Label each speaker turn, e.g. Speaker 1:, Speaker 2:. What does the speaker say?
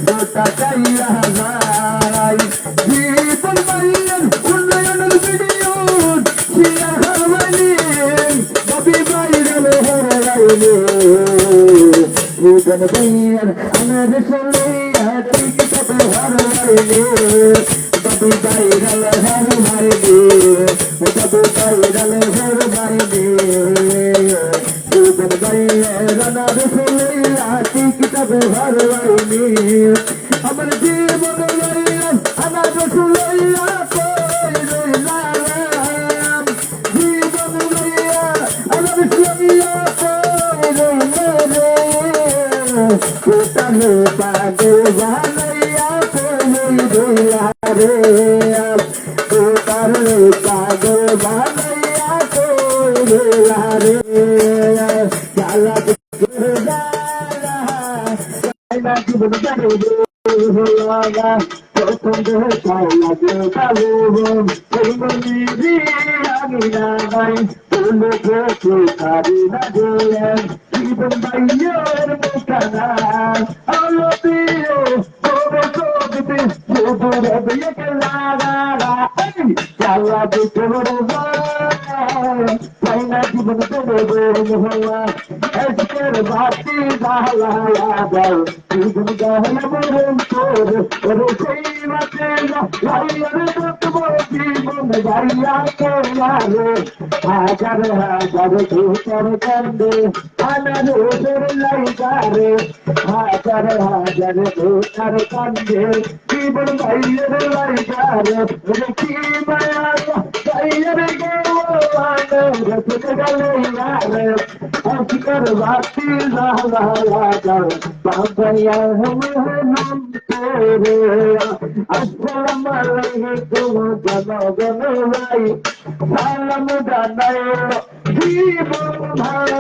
Speaker 1: গোটা চাইয়া যায় জীবন মাইয়ের উন্নয়নের ভিডিও শিয়া হাওয়ানি কবি বাইরের হরাইলে জীবন মাইয়ের আমার চলিয়া ঠিক তবে হরাইলে কবি বাইরের হরাইলে কবি বাইরের হরাইলে জীবন মাইয়ের আমার চলিয়া ঠিক তবে হরাইলে আমার জীবন মাইয়ের আমার চলিয়া কই রইলাম জীবন মাইয়ের আমার চলিয়া কই রইলাম কোথায় পাগল বানাইয়া কই রইলারে কোথায় পাগল বানাইয়া কই রইলারে জালা জালা জীবন জানে হলাগা প্রথম দেখাই লাগে কালো এই মনে আমি না ভাই তুলে গেছে কারি না দেন জীবন বাইয়ের মুখানা আলো দিয়ে তোরে তোকে তোরে বিয়ে লাগা চালা দেখে তাই না জীবন তোরে হওয়া এসকের বাতি ডালা দাও জীবন গাহলা মরণ তোর ওরে সেই মাতে লাইয়ারে দেখবো জীবন গাইয়া কেলারে হাজার হাজার ধূপর কান্দে আনারে তোর লাইগারে হাজার হাজার ধূপর কান্দে জীবন গাইয়ের লাইগারে ওরে কি মায়া গাইয়ের গোয়ানে রতে গেলে ইয়ারে অস্কর বাতি ডালা দাও বাবায়া हम नाम तेरे अस्सलाम अलैकुम जनाब भाई सालाम জানাই জীবন ভাই